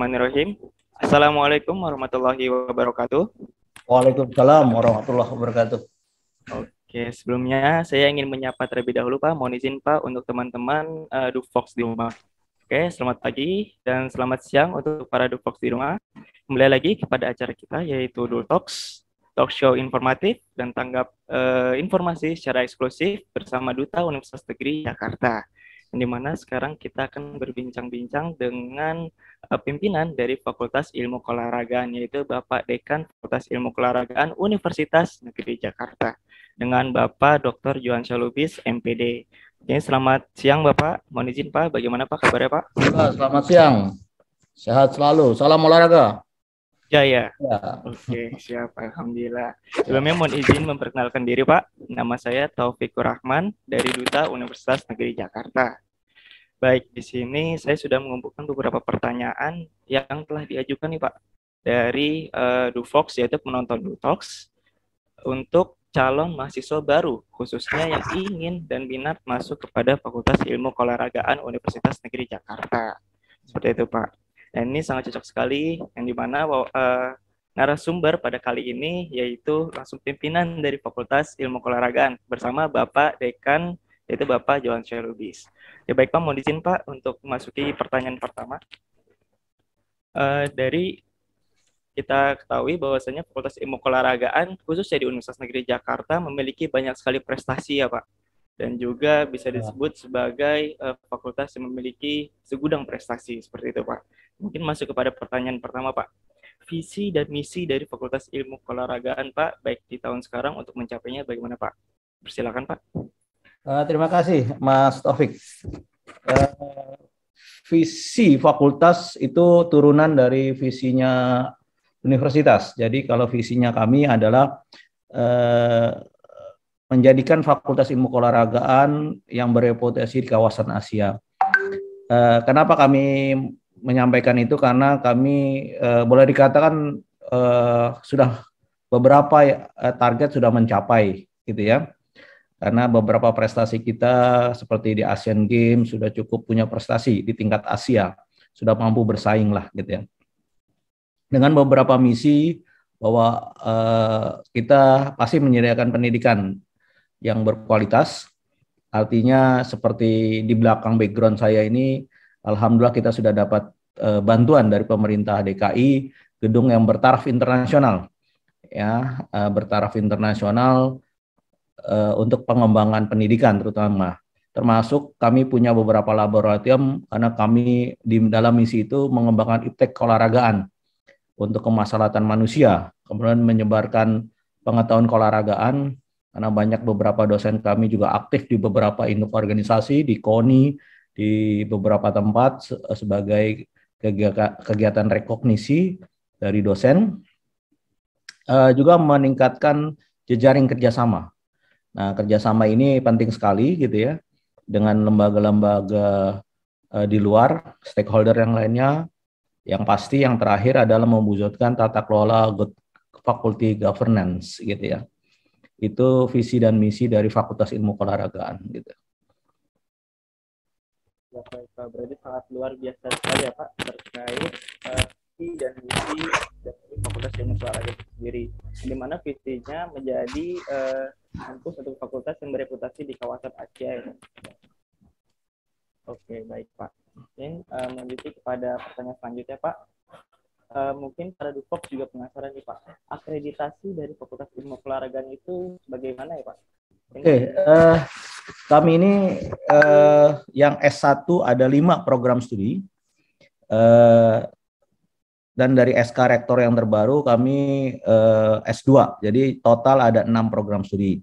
Bismillahirrahmanirrahim. Assalamualaikum warahmatullahi wabarakatuh. Waalaikumsalam warahmatullahi wabarakatuh. Oke, sebelumnya saya ingin menyapa terlebih dahulu Pak. Mohon izin Pak untuk teman-teman Dufox di rumah. Oke, selamat pagi dan selamat siang untuk para Dufox di rumah. Kembali lagi kepada acara kita yaitu Dutalks, talk show informatif dan tanggap informasi secara eksklusif bersama Duta Universitas Negeri Jakarta. Di mana sekarang kita akan berbincang-bincang dengan pimpinan dari Fakultas Ilmu Keolahragaan, yaitu Bapak Dekan Fakultas Ilmu Keolahragaan Universitas Negeri Jakarta, dengan Bapak Dr. Johan Syalubis, MPD. Oke, selamat siang Bapak. Mohon izin Pak, bagaimana Pak kabarnya Pak? Selamat siang. Sehat selalu. Salam olahraga. Jaya. Ya. Oke, siap. Alhamdulillah. Sebelumnya mohon izin memperkenalkan diri Pak. Nama saya Taufikur Rahman dari Duta Universitas Negeri Jakarta. Baik, di sini saya sudah mengumpulkan beberapa pertanyaan yang telah diajukan nih Pak dari Dufox, yaitu penonton Dufox, untuk calon mahasiswa baru, khususnya yang ingin dan minat masuk kepada Fakultas Ilmu Keolahragaan Universitas Negeri Jakarta. Seperti itu Pak. Dan ini sangat cocok sekali, yang dimana narasumber pada kali ini yaitu langsung pimpinan dari Fakultas Ilmu Keolahragaan bersama Bapak Dekan, yaitu Bapak Johan Syalubis. Ya baik Pak, mohon izin Pak untuk memasuki pertanyaan pertama. Dari kita ketahui bahwasanya Fakultas Ilmu Keolahragaan khususnya di Universitas Negeri Jakarta memiliki banyak sekali prestasi ya Pak. Dan juga bisa disebut sebagai fakultas yang memiliki segudang prestasi, seperti itu Pak. Mungkin masuk kepada pertanyaan pertama Pak. Visi dan misi dari Fakultas Ilmu Keolahragaan Pak, baik di tahun sekarang untuk mencapainya bagaimana Pak? Persilakan Pak. Terima kasih Mas Taufik. Visi fakultas itu turunan dari visinya universitas. Jadi kalau visinya kami adalah menjadikan Fakultas Ilmu Keolahragaan yang bereputasi di kawasan Asia. Kenapa kami menyampaikan itu? Karena kami boleh dikatakan sudah beberapa target sudah mencapai, gitu ya. Karena beberapa prestasi kita seperti di Asian Games sudah cukup punya prestasi di tingkat Asia, sudah mampu bersaing lah gitu ya. Dengan beberapa misi bahwa kita pasti menyediakan pendidikan yang berkualitas, artinya seperti di belakang background saya ini, alhamdulillah kita sudah dapat bantuan dari pemerintah DKI, gedung yang bertaraf internasional, ya bertaraf internasional. Untuk pengembangan pendidikan termasuk kami punya beberapa laboratorium karena kami di dalam misi itu mengembangkan iptek keolahragaan untuk kemaslahatan manusia, kemudian menyebarkan pengetahuan keolahragaan karena banyak beberapa dosen kami juga aktif di beberapa induk organisasi, di KONI, di beberapa tempat sebagai kegiatan rekognisi dari dosen, juga meningkatkan jejaring kerjasama. Nah, kerjasama ini penting sekali gitu ya, dengan lembaga-lembaga di luar, stakeholder yang lainnya. Yang pasti yang terakhir adalah mewujudkan tata kelola faculty governance gitu ya. Itu visi dan misi dari Fakultas Ilmu Keolahragaan gitu. Ya, Pak, berarti sangat luar biasa sekali ya Pak terkait visi dan misi dari Fakultas Ilmu Keolahragaan sendiri, di mana visinya menjadi kampus atau fakultas yang bereputasi di kawasan Asia. Oke, baik Pak. Mungkin melanjutkan kepada pertanyaan selanjutnya Pak. Mungkin para Dufox juga penasaran nih Pak, akreditasi dari Fakultas Ilmu Keolahragaan itu bagaimana ya Pak? Oke, kami ini yang S1 ada 5 program studi. Dan dari SK Rektor yang terbaru kami S2, jadi total ada 6 program studi.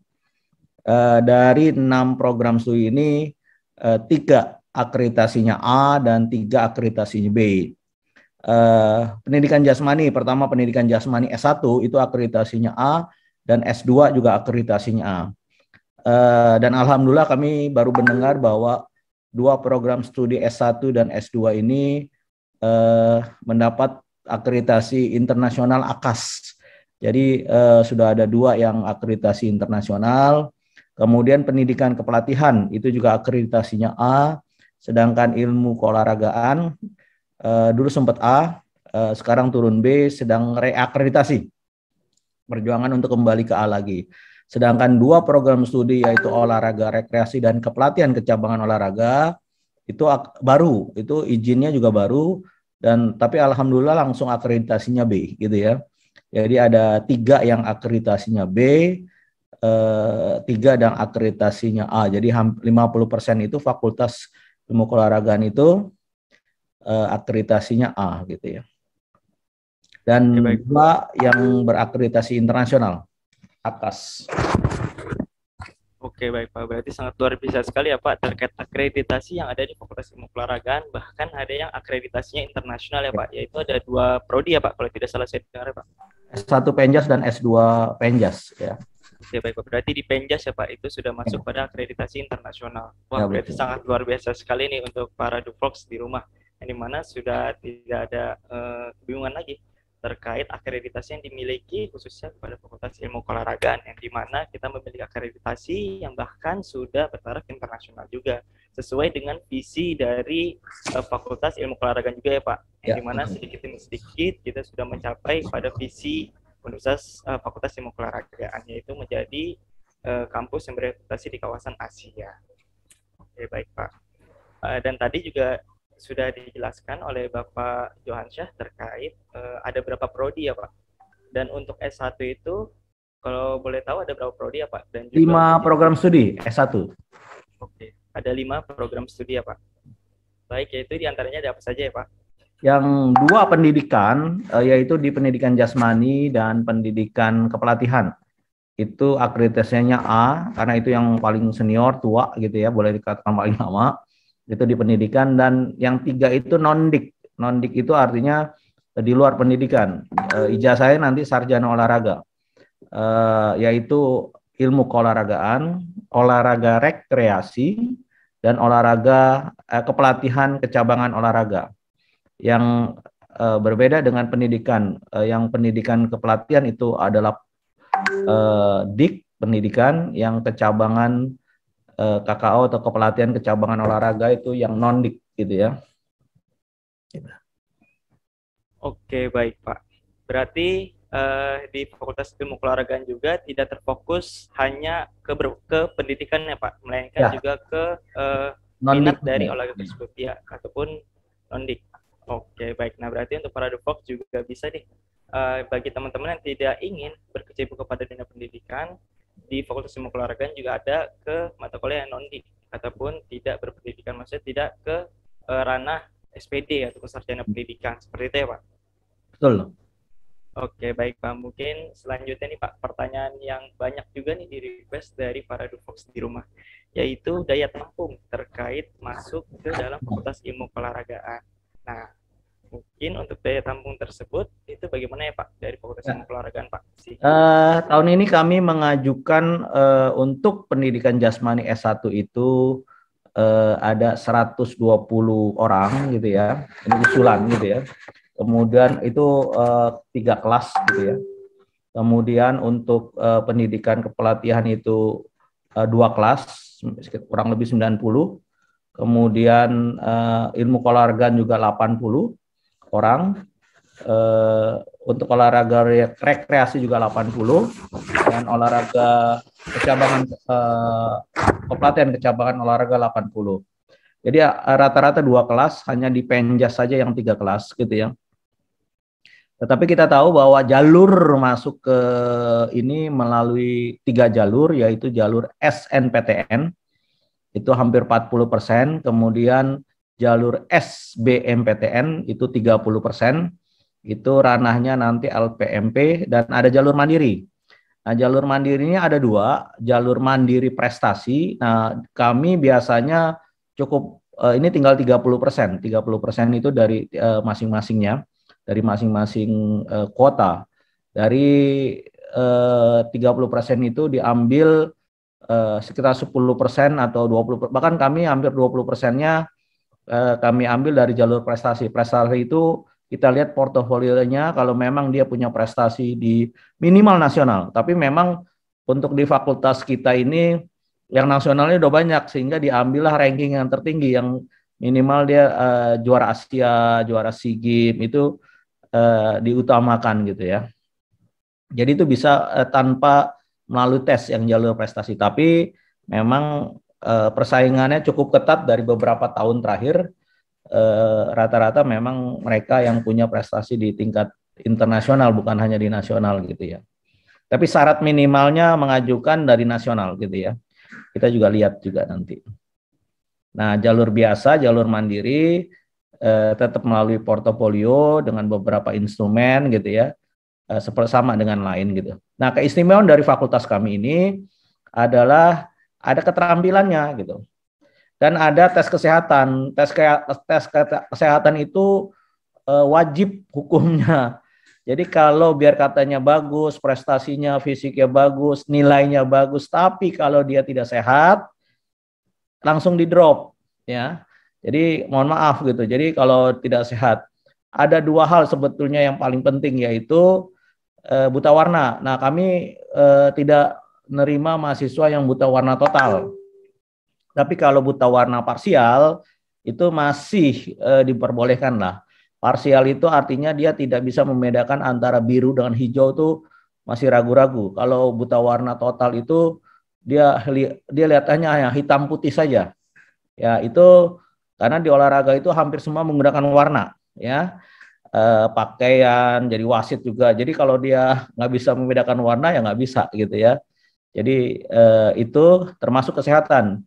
Dari 6 program studi ini 3 akreditasinya A dan 3 akreditasinya B. Pendidikan jasmani, pertama pendidikan jasmani S1 itu akreditasinya A dan S2 juga akreditasinya A. Dan alhamdulillah kami baru mendengar bahwa 2 program studi S1 dan S2 ini mendapat akreditasi internasional AKAS. Jadi sudah ada 2 yang akreditasi internasional. Kemudian pendidikan kepelatihan itu juga akreditasinya A, sedangkan ilmu keolahragaan dulu sempat A, sekarang turun B, sedang reakreditasi, perjuangan untuk kembali ke A lagi. Sedangkan 2 program studi yaitu olahraga rekreasi dan kepelatihan kecabangan olahraga itu baru, itu izinnya juga baru, dan tapi alhamdulillah langsung akreditasinya B gitu ya. Jadi ada 3 yang akreditasinya B, 3 dan akreditasinya A. Jadi 50% itu fakultas ilmu keolahragaan itu akreditasinya A gitu ya. Dan 2 yang berakreditasi internasional, AKAS. Oke, baik Pak. Berarti sangat luar biasa sekali ya Pak terkait akreditasi yang ada di Fakultas Ilmu Keolahragaan. Bahkan ada yang akreditasinya internasional ya Pak. Yaitu ada 2 prodi ya Pak, kalau tidak salah saya dengar ya Pak. S1 Penjas dan S2 Penjas ya. Oke, baik Pak. Berarti di Penjas ya Pak, itu sudah masuk pada akreditasi internasional. Wah, Ya, berarti sangat luar biasa sekali nih untuk para Dufox di rumah. Yang dimana sudah tidak ada kebingungan lagi terkait akreditasi yang dimiliki khususnya kepada Fakultas Ilmu Keolahragaan, yang dimana kita memiliki akreditasi yang bahkan sudah bertaraf internasional juga sesuai dengan visi dari Fakultas Ilmu Keolahragaan juga ya Pak, yang dimana sedikit demi sedikit kita sudah mencapai pada visi Universitas Fakultas Ilmu Keolahragaan, yaitu menjadi kampus yang bereputasi di kawasan Asia. Oke, baik Pak. Dan tadi juga sudah dijelaskan oleh Bapak Johansyah terkait ada berapa prodi ya Pak. Dan untuk S1 itu kalau boleh tahu ada berapa prodi ya Pak? Dan juga 5 program studi S1. Oke, ada 5 program studi ya Pak. Baik, yaitu diantaranya ada apa saja ya Pak? Yang 2 pendidikan, yaitu di pendidikan jasmani dan pendidikan kepelatihan. Itu akreditasinya A, karena itu yang paling senior, tua gitu ya, boleh dikatakan paling lama. Itu di pendidikan. Dan yang 3 itu non-dik. Non-dik itu artinya di luar pendidikan. Ijazahnya nanti sarjana olahraga, yaitu ilmu keolahragaan, olahraga rekreasi, dan olahraga kepelatihan kecabangan olahraga. Yang berbeda dengan pendidikan, yang pendidikan kepelatihan itu adalah dik pendidikan, yang kecabangan KKO atau kepelatihan kecabangan olahraga itu yang non-dik gitu ya. Oke, baik Pak. Berarti di Fakultas Ilmu Keolahragaan juga tidak terfokus hanya ke pendidikan ya Pak, melainkan ya, juga ke minat dari olahraga tersebut ya, ataupun non-dik. Oke, baik. Nah, berarti untuk para Dufox juga bisa nih, bagi teman-teman yang tidak ingin berkecimpung kepada dunia pendidikan, di Fakultas Ilmu Keolahragaan juga ada ke mata kuliah yang non-dik, ataupun tidak berpendidikan, maksudnya tidak ke ranah SPD atau sarjana pendidikan, seperti itu ya Pak? Betul. Oke, baik Pak. Mungkin selanjutnya nih Pak, pertanyaan yang banyak juga nih di request dari para Dufox di rumah, yaitu daya tampung terkait masuk ke dalam Fakultas Ilmu Keolahragaan. Nah, mungkin untuk daya tampung tersebut itu bagaimana ya Pak dari Fakultas Ilmu Keolahragaan Pak? Tahun ini kami mengajukan untuk pendidikan jasmani S1 itu ada 120 orang gitu ya, ini usulan gitu ya. Kemudian itu 3 kelas gitu ya. Kemudian untuk pendidikan kepelatihan itu 2 kelas, kurang lebih 90. Kemudian ilmu keolahragaan juga 80 orang. Untuk olahraga rekreasi juga 80, dan olahraga kecabangan kepelatihan kecabangan olahraga 80. Jadi rata-rata 2 kelas, hanya di Penjas saja yang 3 kelas gitu ya. Tetapi kita tahu bahwa jalur masuk ke ini melalui 3 jalur, yaitu jalur SNPTN itu hampir 40%, kemudian jalur SBMPTN itu 30%, itu ranahnya nanti LPMP, dan ada jalur mandiri. Nah, jalur mandirinya ada 2, jalur mandiri prestasi. Nah, kami biasanya cukup ini tinggal 30%. 30% itu dari masing-masingnya, dari masing-masing kota. Dari 30% itu diambil sekitar 10% atau 20%, bahkan kami hampir 20%-nya kami ambil dari jalur prestasi. Prestasi itu kita lihat portofolionya, kalau memang dia punya prestasi di minimal nasional. Tapi memang untuk di fakultas kita ini yang nasionalnya udah banyak, sehingga diambillah ranking yang tertinggi, yang minimal dia juara Asia, juara SEA Games itu diutamakan gitu ya. Jadi itu bisa tanpa melalui tes yang jalur prestasi, tapi memang persaingannya cukup ketat dari beberapa tahun terakhir. Rata-rata memang mereka yang punya prestasi di tingkat internasional, bukan hanya di nasional gitu ya. Tapi syarat minimalnya mengajukan dari nasional gitu ya. Kita juga lihat juga nanti. Nah, jalur biasa, jalur mandiri tetap melalui portofolio dengan beberapa instrumen gitu ya. Seperti sama dengan lain gitu. Nah, keistimewaan dari fakultas kami ini adalah ada keterampilannya gitu. Dan ada tes kesehatan. Tes kesehatan itu wajib hukumnya. Jadi kalau biar katanya bagus, prestasinya, fisiknya bagus, nilainya bagus, tapi kalau dia tidak sehat, langsung di drop ya. Jadi mohon maaf gitu. Jadi kalau tidak sehat, ada dua hal sebetulnya yang paling penting, yaitu buta warna. Nah, kami tidak menerima mahasiswa yang buta warna total. Tapi kalau buta warna parsial itu masih diperbolehkan lah. Parsial itu artinya dia tidak bisa membedakan antara biru dengan hijau, tuh masih ragu-ragu. Kalau buta warna total itu dia lihatannya hanya hitam putih saja. Ya, itu karena di olahraga itu hampir semua menggunakan warna ya. Pakaian, jadi wasit juga. Jadi kalau dia nggak bisa membedakan warna ya nggak bisa gitu ya. Jadi itu termasuk kesehatan.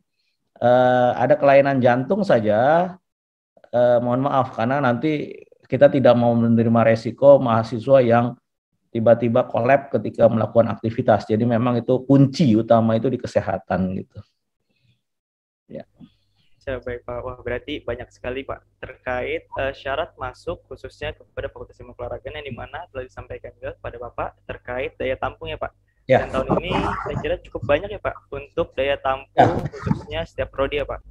Ada kelainan jantung saja, mohon maaf karena nanti kita tidak mau menerima resiko mahasiswa yang tiba-tiba kolab ketika melakukan aktivitas. Jadi memang itu kunci utama itu di kesehatan gitu. Ya. Baik Pak, wah berarti banyak sekali Pak terkait syarat masuk khususnya kepada Fakultas Ilmu Keolahragaan yang dimana telah disampaikan juga kepada Bapak terkait daya tampung ya Pak. Ya. Dan tahun ini saya kira cukup banyak ya Pak untuk daya tampung khususnya setiap prodi ya Pak.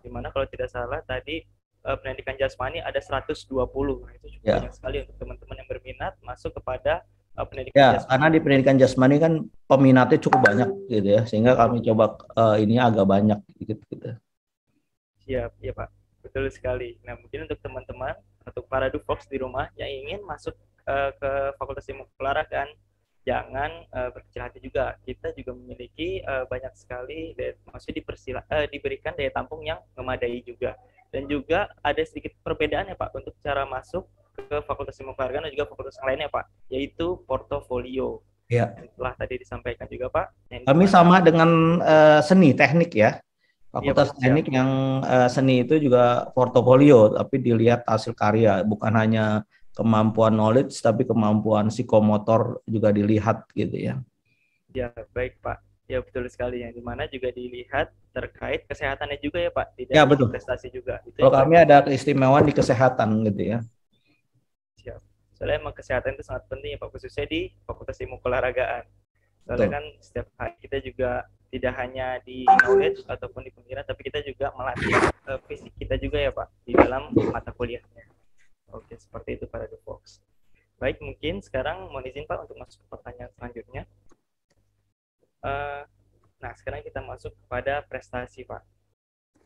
Dimana kalau tidak salah tadi pendidikan jasmani ada 120, nah, itu cukup banyak sekali untuk teman-teman yang berminat masuk kepada pendidikan jasmani. Karena di pendidikan jasmani kan peminatnya cukup banyak gitu ya, sehingga kami coba ini agak banyak gitu. Siap, ya Pak. Betul sekali. Nah, mungkin untuk teman-teman, untuk para Dufox di rumah yang ingin masuk ke Fakultas Ilmu Keolahragaan, jangan berkecil hati juga. Kita juga memiliki banyak sekali, maksudnya diberikan daya tampung yang memadai juga. Dan juga ada sedikit perbedaan ya Pak, untuk cara masuk ke Fakultas Ilmu Keolahragaan dan juga fakultas yang lainnya Pak, yaitu portofolio. Ya. Setelah tadi disampaikan juga Pak. Kami sama dengan seni, teknik ya. Fakultas teknik yang seni itu juga portofolio, tapi dilihat hasil karya, bukan hanya kemampuan knowledge, tapi kemampuan psikomotor juga dilihat gitu ya. Ya, baik Pak. Ya, betul sekali. Yang dimana juga dilihat terkait kesehatannya juga ya Pak. Tidak ya, betul. Prestasi juga. Kalau kami ada keistimewaan di kesehatan gitu ya. Siap. Soalnya emang kesehatan itu sangat penting ya Pak, khususnya di Fakultas Ilmu Keolahragaan. Soalnya kan setiap hari kita juga tidak hanya di knowledge ataupun di pemikiran, tapi kita juga melatih fisik kita juga ya Pak, di dalam mata kuliahnya. Oke, seperti itu para Dufox. Baik, mungkin sekarang mohon izin Pak untuk masuk ke pertanyaan selanjutnya. Nah, sekarang kita masuk kepada prestasi Pak.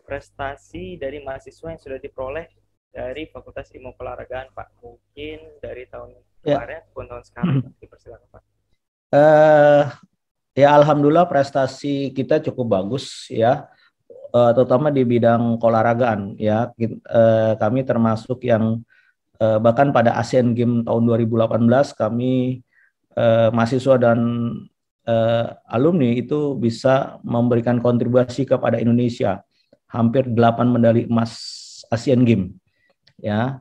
Prestasi dari mahasiswa yang sudah diperoleh dari Fakultas Ilmu Keolahragaan Pak. Mungkin dari tahun kemarin ataupun tahun sekarang, dipersilakan Pak. Ya, alhamdulillah prestasi kita cukup bagus ya, terutama di bidang keolahragaan ya. Kami termasuk yang bahkan pada Asian Games tahun 2018 kami mahasiswa dan alumni itu bisa memberikan kontribusi kepada Indonesia, hampir 8 medali emas Asian Games ya.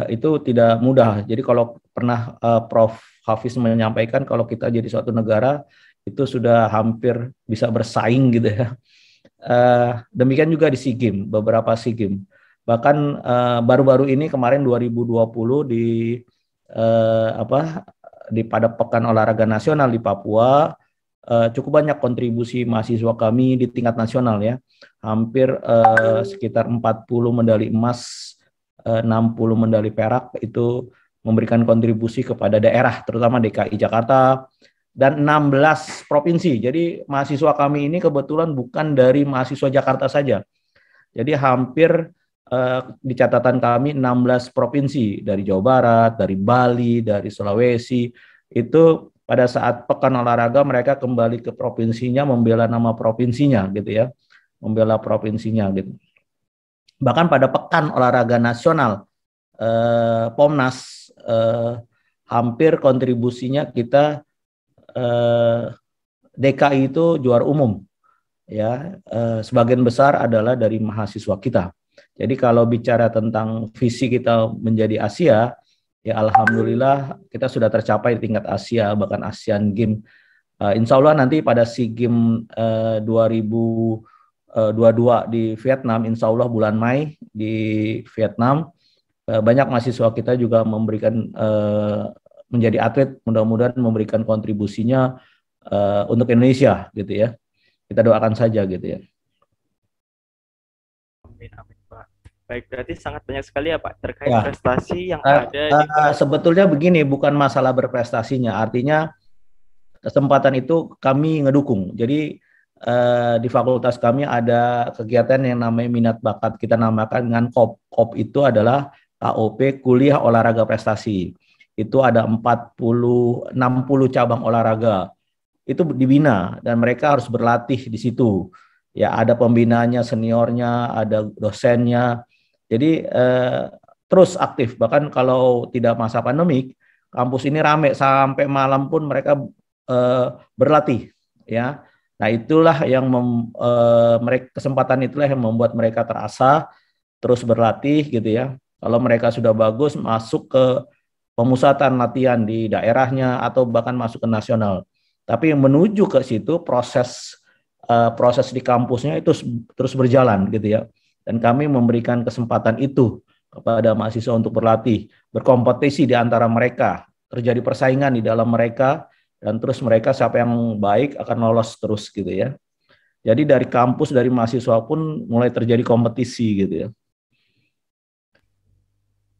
Itu tidak mudah. Jadi kalau pernah Prof. Hafiz menyampaikan kalau kita jadi suatu negara itu sudah hampir bisa bersaing gitu ya. Demikian juga di SEA Games, beberapa SEA Games. Bahkan baru-baru ini kemarin 2020 pada Pekan Olahraga Nasional di Papua, cukup banyak kontribusi mahasiswa kami di tingkat nasional ya. Hampir sekitar 40 medali emas, 60 medali perak itu memberikan kontribusi kepada daerah, terutama DKI Jakarta, dan 16 provinsi. Jadi mahasiswa kami ini kebetulan bukan dari mahasiswa Jakarta saja. Jadi hampir di catatan kami 16 provinsi dari Jawa Barat, dari Bali, dari Sulawesi, itu pada saat pekan olahraga mereka kembali ke provinsinya membela nama provinsinya gitu ya, membela provinsinya gitu. Bahkan pada pekan olahraga nasional Pomnas hampir kontribusinya kita DKI itu juara umum ya, sebagian besar adalah dari mahasiswa kita. Jadi kalau bicara tentang visi kita menjadi Asia, ya alhamdulillah kita sudah tercapai di tingkat Asia, bahkan Asian Games. Insya Allah nanti pada SEA Games 2022 di Vietnam, insya Allah bulan Mei di Vietnam, banyak mahasiswa kita juga memberikan menjadi atlet, mudah-mudahan memberikan kontribusinya untuk Indonesia gitu ya. Kita doakan saja gitu ya. Amin, amin, Pak. Baik, berarti sangat banyak sekali ya Pak terkait prestasi yang ada di sebetulnya begini, bukan masalah berprestasinya, artinya kesempatan itu kami ngedukung. Jadi di fakultas kami ada kegiatan yang namanya minat bakat, kita namakan dengan KOP. KOP itu adalah KOP Kuliah Olahraga Prestasi. Itu ada 60 cabang olahraga. Itu dibina dan mereka harus berlatih di situ. Ya, ada pembinanya, seniornya, ada dosennya. Jadi terus aktif. Bahkan kalau tidak masa pandemik, kampus ini ramai sampai malam pun mereka berlatih. Ya, nah itulah yang mereka kesempatan itulah yang membuat mereka terasa terus berlatih gitu ya. Kalau mereka sudah bagus masuk ke pemusatan latihan di daerahnya atau bahkan masuk ke nasional. Tapi menuju ke situ proses di kampusnya itu terus berjalan gitu ya. Dan kami memberikan kesempatan itu kepada mahasiswa untuk berlatih, berkompetisi di antara mereka, terjadi persaingan di dalam mereka, dan terus mereka siapa yang baik akan lolos terus gitu ya. Jadi dari kampus, dari mahasiswa pun mulai terjadi kompetisi gitu ya.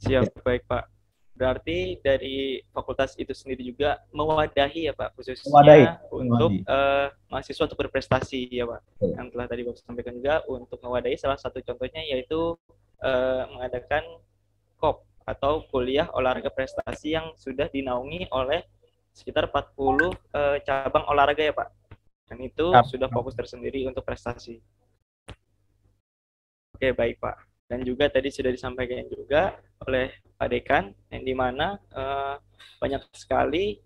Siap, baik Pak. Berarti dari fakultas itu sendiri juga mewadahi ya Pak, khususnya untuk mahasiswa untuk berprestasi ya Pak. Yang telah tadi Bapak sampaikan juga untuk mewadahi salah satu contohnya yaitu mengadakan KOP atau kuliah olahraga prestasi yang sudah dinaungi oleh sekitar 40 cabang olahraga ya Pak. Dan itu sudah fokus tersendiri untuk prestasi. Oke, baik Pak. Dan juga tadi sudah disampaikan juga oleh Pak Dekan, yang dimana banyak sekali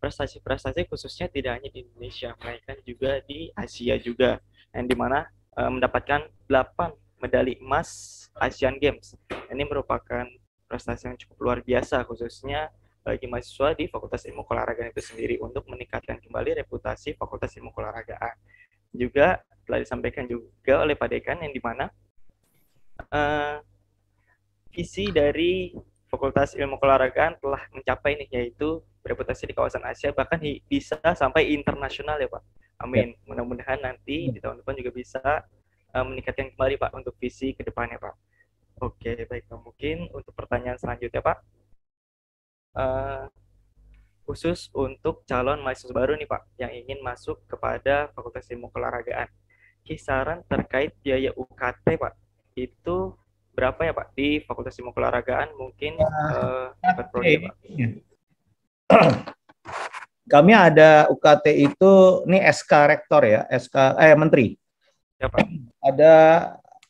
prestasi-prestasi khususnya tidak hanya di Indonesia, melainkan juga di Asia juga, yang dimana mendapatkan 8 medali emas Asian Games. Ini merupakan prestasi yang cukup luar biasa, khususnya bagi mahasiswa di Fakultas Ilmu Keolahragaan itu sendiri untuk meningkatkan kembali reputasi Fakultas Ilmu Keolahragaan. Juga telah disampaikan juga oleh Pak Dekan, yang dimana visi dari Fakultas Ilmu Keolahragaan telah mencapai nih, yaitu bereputasi di kawasan Asia, bahkan bisa sampai internasional ya Pak. Amin. Ya. Mudah-mudahan nanti di tahun depan juga bisa meningkatkan kembali Pak untuk visi ke depannya Pak. Oke, baik Pak. Mungkin untuk pertanyaan selanjutnya Pak, khusus untuk calon mahasiswa baru nih Pak, yang ingin masuk kepada Fakultas Ilmu Keolahragaan, kisaran terkait biaya UKT Pak, itu berapa ya Pak di Fakultas Ilmu Keolahragaan? Mungkin prodi Pak. Kami ada UKT itu, ini SK Rektor ya, SK Menteri. Ya Pak.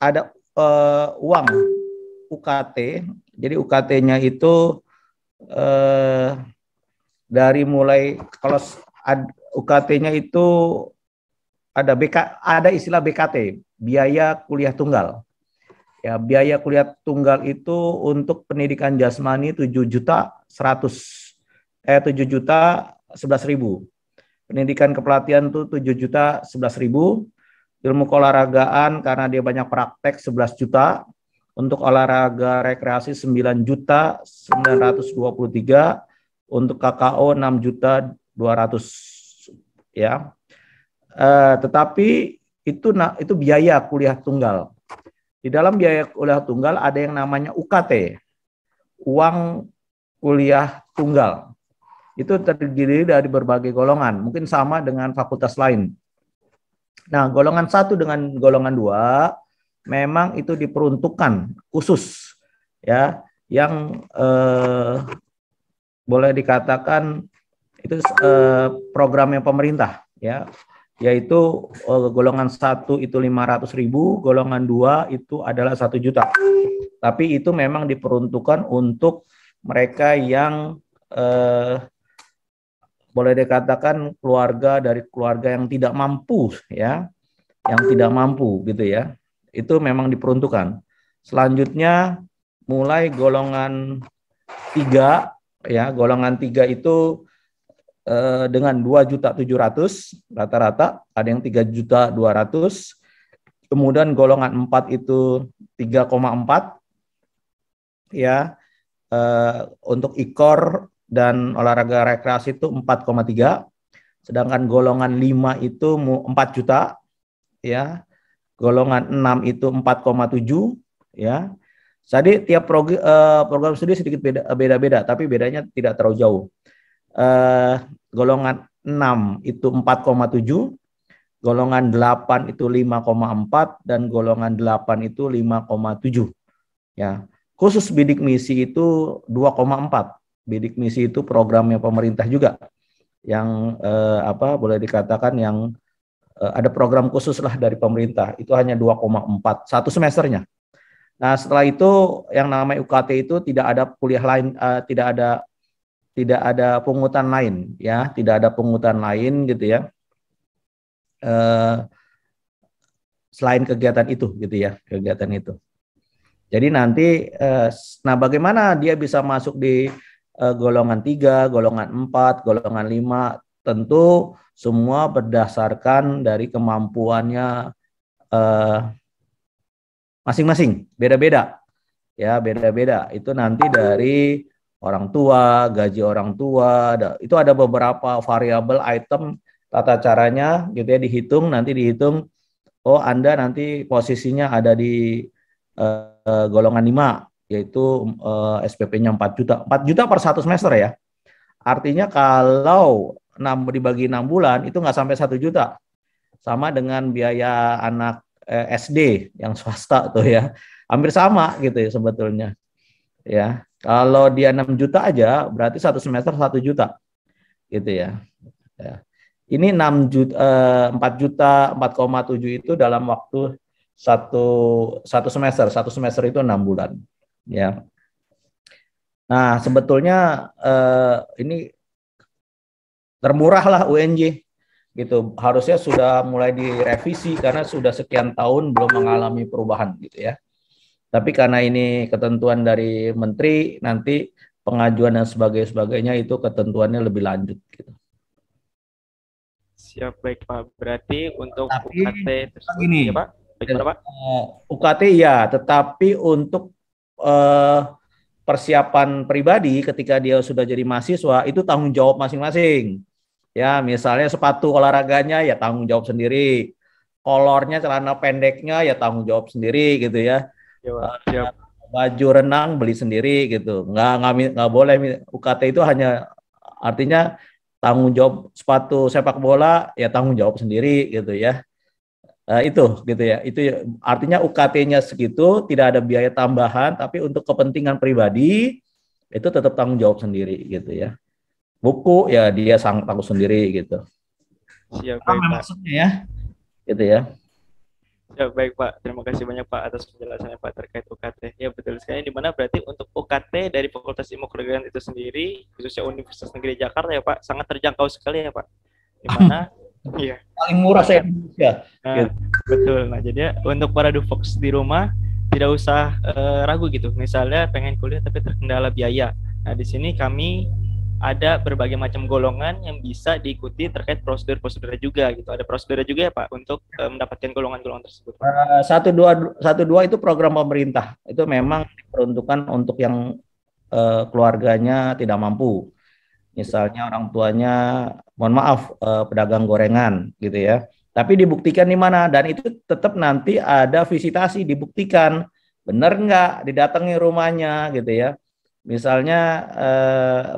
Ada uang UKT. Jadi UKT-nya itu dari mulai kalau UKT-nya itu ada istilah BKT, biaya kuliah tunggal. Ya, biaya kuliah tunggal itu untuk pendidikan jasmani 7.011.000. Pendidikan kepelatihan tuh 7.011.000. Ilmu keolahragaan karena dia banyak praktek 11 juta. Untuk olahraga rekreasi 9.923. Untuk KKO 6.200.000 ya. Tetapi itu biaya kuliah tunggal. Di dalam biaya kuliah tunggal ada yang namanya UKT, uang kuliah tunggal. Itu terdiri dari berbagai golongan, mungkin sama dengan fakultas lain. Nah, golongan 1 dengan golongan 2 memang itu diperuntukkan khusus ya, yang boleh dikatakan itu programnya pemerintah ya, yaitu golongan 1 itu 500.000, golongan 2 itu adalah 1 juta. Tapi itu memang diperuntukkan untuk mereka yang boleh dikatakan keluarga dari keluarga yang tidak mampu ya, yang tidak mampu gitu ya. Itu memang diperuntukkan. Selanjutnya mulai golongan 3 ya, golongan 3 itu dengan 2.700.000 rata-rata, ada yang 3.200.000. Kemudian golongan 4 itu 3,4 ya, untuk ikor dan olahraga rekreasi itu 4,3, sedangkan golongan 5 itu 4 juta ya, golongan 6 itu 4,7 ya. Jadi tiap program studi sedikit beda-beda, tapi bedanya tidak terlalu jauh. Golongan 6 itu 4,7, golongan 8 itu 5,4, dan golongan 8 itu 5,7 ya. Khusus bidik misi itu 2,4. Bidik misi itu programnya pemerintah juga, yang boleh dikatakan yang ada program khusus lah dari pemerintah, itu hanya 2,4 satu semesternya. Nah, setelah itu yang namanya UKT itu tidak ada kuliah lain, tidak ada pungutan lain ya, tidak ada pungutan lain gitu ya, selain kegiatan itu gitu ya, kegiatan itu. Jadi nanti nah bagaimana dia bisa masuk di golongan 3, golongan 4, golongan 5, tentu semua berdasarkan dari kemampuannya masing-masing, beda-beda ya, beda-beda. Itu nanti dari orang tua, gaji orang tua, itu ada beberapa variabel item tata caranya gitu ya, nanti dihitung, oh Anda nanti posisinya ada di golongan 5, yaitu SPP-nya 4 juta. 4 juta per 1 semester ya. Artinya kalau dibagi 6 bulan itu nggak sampai 1 juta. Sama dengan biaya anak SD yang swasta tuh ya, hampir sama gitu ya sebetulnya ya. Kalau dia 6 juta aja berarti 1 semester 1 juta gitu ya. Ini 6 juta, 4 juta 4,7 itu dalam waktu satu semester itu 6 bulan ya. Nah sebetulnya ini termurah lah UNJ gitu, harusnya sudah mulai direvisi karena sudah sekian tahun belum mengalami perubahan gitu ya. Tapi karena ini ketentuan dari menteri, nanti pengajuan dan sebagainya itu ketentuannya lebih lanjut gitu. Siap, baik Pak. Berarti untuk tapi UKT tersebut ini ya Pak? Bagaimana Pak? UKT ya, tetapi untuk persiapan pribadi ketika dia sudah jadi mahasiswa itu tanggung jawab masing-masing. Ya, misalnya sepatu olahraganya ya tanggung jawab sendiri, kolornya celana pendeknya ya tanggung jawab sendiri gitu ya. Siap. Baju renang beli sendiri gitu. Nggak boleh, UKT itu hanya artinya tanggung jawab sepatu sepak bola ya tanggung jawab sendiri gitu ya. Itu gitu ya. Itu artinya UKT-nya segitu, tidak ada biaya tambahan, tapi untuk kepentingan pribadi itu tetap tanggung jawab sendiri gitu ya. Buku ya dia tanggung sendiri gitu. Siap, baik Pak. Maksudnya ya, gitu ya. Ya, baik Pak, terima kasih banyak Pak atas penjelasannya Pak terkait UKT. Ya betul sekali, di mana berarti untuk UKT dari Fakultas Ilmu Kedokteran itu sendiri, khususnya Universitas Negeri Jakarta ya Pak, sangat terjangkau sekali ya Pak. Di mana iya, paling murah se Indonesia. Nah, gitu. Betul. Nah, jadi untuk para dufox di rumah tidak usah ragu gitu. Misalnya pengen kuliah tapi terkendala biaya. Nah, di sini kami ada berbagai macam golongan yang bisa diikuti terkait prosedur-prosedurnya juga gitu. Ada prosedurnya juga ya Pak untuk mendapatkan golongan-golongan tersebut. 1-2 itu program pemerintah. Itu memang diperuntukkan untuk yang keluarganya tidak mampu. Misalnya orang tuanya, mohon maaf, pedagang gorengan gitu ya. Tapi dibuktikan di mana, dan itu tetap nanti ada visitasi, dibuktikan benar nggak, didatangi rumahnya gitu ya. Misalnya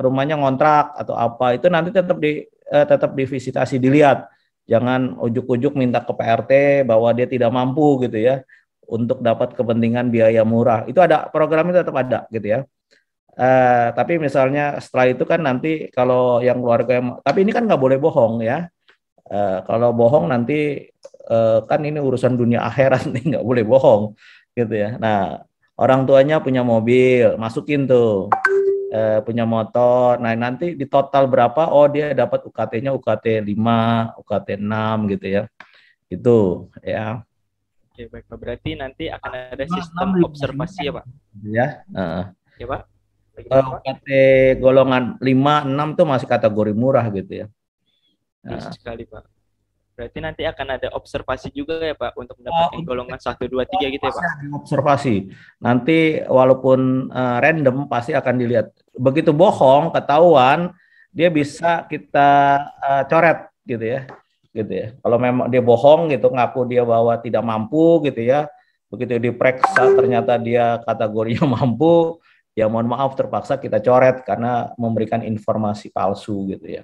rumahnya ngontrak atau apa, itu nanti tetap divisitasi, dilihat. Jangan ujuk-ujuk minta ke PRT bahwa dia tidak mampu gitu ya. untuk dapat kepentingan biaya murah. Itu ada programnya tetap ada gitu ya. Tapi misalnya setelah itu kan nanti kalau yang keluarga tapi ini kan nggak boleh bohong ya. Kalau bohong nanti kan ini urusan dunia akhirat nih, nggak boleh bohong gitu ya. Nah, orang tuanya punya mobil, masukin tuh punya motor. Nah, nanti di total berapa? Oh, dia dapat UKT-nya UKT 5, UKT 6 gitu ya. Itu ya. Oke, baik Pak. Berarti nanti akan ada 6, sistem 5, observasi ya Pak? Ya. Ya Pak? Bagaimana Pak? UKT golongan 5, 6 tuh masih kategori murah gitu ya. Betul sekali Pak. Berarti nanti akan ada observasi juga ya Pak untuk mendapatkan golongan 1, 2, 3 gitu ya Pak? Observasi. Nanti walaupun random pasti akan dilihat. Begitu bohong ketahuan, dia bisa kita coret gitu ya. Gitu ya. Kalau memang dia bohong gitu, ngaku dia bahwa tidak mampu gitu ya. Begitu diperiksa ternyata dia kategorinya mampu, ya mohon maaf terpaksa kita coret karena memberikan informasi palsu gitu ya.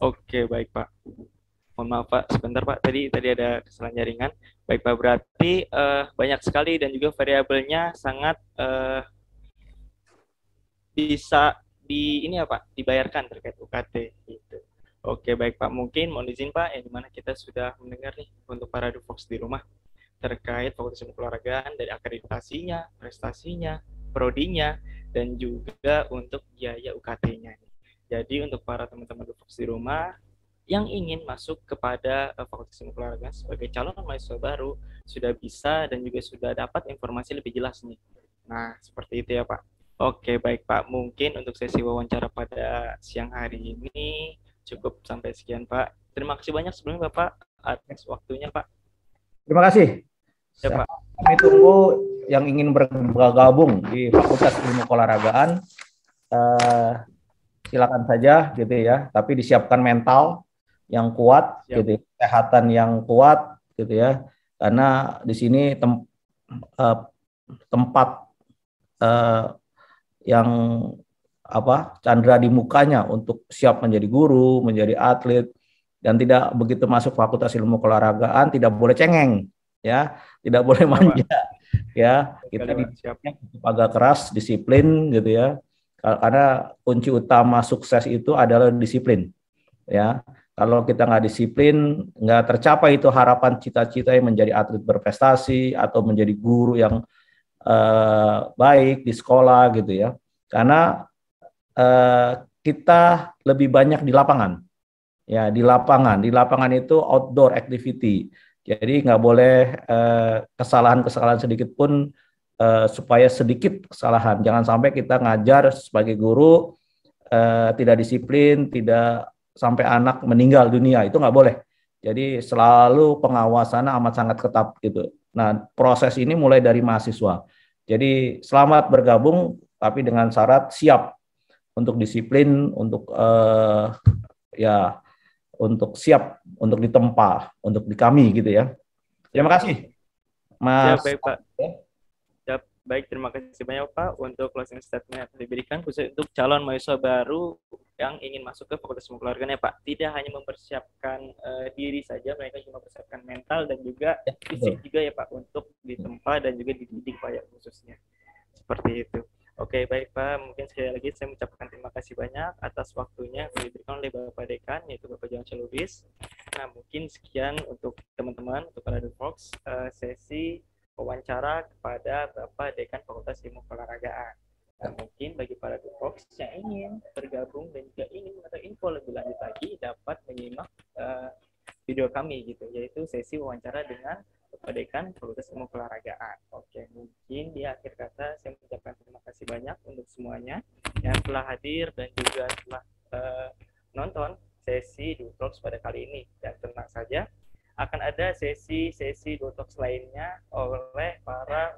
Oke, baik Pak. Mohon maaf Pak, sebentar Pak. Tadi ada kesalahan jaringan. Baik Pak, berarti banyak sekali dan juga variabelnya sangat bisa ini ya Pak, dibayarkan terkait UKT gitu. Oke, baik Pak. Mungkin mohon izin Pak, yang dimana kita sudah mendengar nih untuk para Dufox di rumah terkait Fakultas Ilmu Keolahragaan dari akreditasinya, prestasinya, prodinya, dan juga untuk biaya UKT-nya. Jadi untuk para teman-teman Dufox di rumah yang ingin masuk kepada Fakultas Ilmu Keolahragaan sebagai calon mahasiswa baru sudah bisa dan juga sudah dapat informasi lebih jelas nih. Nah, seperti itu ya Pak. Oke, baik Pak. Mungkin untuk sesi wawancara pada siang hari ini cukup sampai sekian Pak. Terima kasih banyak sebelumnya Bapak atas waktunya Pak. Terima kasih. Ya, Pak. Kami tunggu yang ingin bergabung di Fakultas Ilmu Keolahragaan. Silakan saja gitu ya, tapi disiapkan mental yang kuat, gitu, kesehatan yang kuat gitu ya, karena di sini tempat yang candra di mukanya untuk siap menjadi guru, menjadi atlet, dan tidak begitu masuk Fakultas Ilmu Keolahragaan tidak boleh cengeng ya, tidak boleh manja ya, kita agak keras, disiplin gitu ya. Karena kunci utama sukses itu adalah disiplin, ya. Kalau kita nggak disiplin, nggak tercapai itu harapan cita-cita yang menjadi atlet berprestasi atau menjadi guru yang baik di sekolah gitu ya. Karena kita lebih banyak di lapangan, ya di lapangan itu outdoor activity. Jadi nggak boleh kesalahan-kesalahan sedikit pun. Supaya sedikit kesalahan, jangan sampai kita ngajar sebagai guru tidak disiplin, tidak sampai anak meninggal dunia, itu nggak boleh. Jadi selalu pengawasannya amat sangat ketat gitu. Nah, proses ini mulai dari mahasiswa. Jadi selamat bergabung, tapi dengan syarat siap untuk disiplin, untuk untuk siap untuk ditempa, untuk di kami gitu ya. Terima kasih, Mas. Baik, Pak. Baik, terima kasih banyak Pak untuk closing statement yang diberikan khusus untuk calon mahasiswa baru yang ingin masuk ke Fakultas Ilmu Keolahragaan ya Pak. Tidak hanya mempersiapkan diri saja, mereka juga mempersiapkan mental dan juga fisik juga ya Pak untuk ditempa dan juga dididik Pak ya khususnya. Seperti itu. Oke, baik Pak. Mungkin sekali lagi saya mengucapkan terima kasih banyak atas waktunya yang diberikan oleh Bapak Dekan, yaitu Bapak Johan Lubis. Nah, mungkin sekian untuk teman-teman, untuk para Dufox, sesi wawancara kepada Bapak Dekan Fakultas Ilmu Keolahragaan. Nah, mungkin bagi para Dufox yang ingin bergabung dan juga ingin mengetahui info lebih lanjut lagi dapat menyimak video kami gitu, yaitu sesi wawancara dengan Bapak Dekan Fakultas Ilmu Keolahragaan. Oke, mungkin di akhir kata saya mengucapkan terima kasih banyak untuk semuanya yang telah hadir dan juga telah nonton sesi Dufox pada kali ini. Dan tenang saja, akan ada sesi-sesi Dufox lainnya oleh para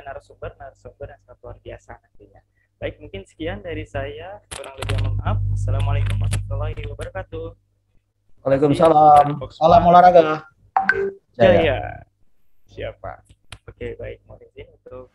narasumber yang sangat luar biasa nantinya. Baik, mungkin sekian dari saya. Kurang lebih mohon maaf. Assalamualaikum warahmatullahi wabarakatuh. Waalaikumsalam. Salam olahraga. Jaya. Siapa? Oke, baik. Mohon izin untuk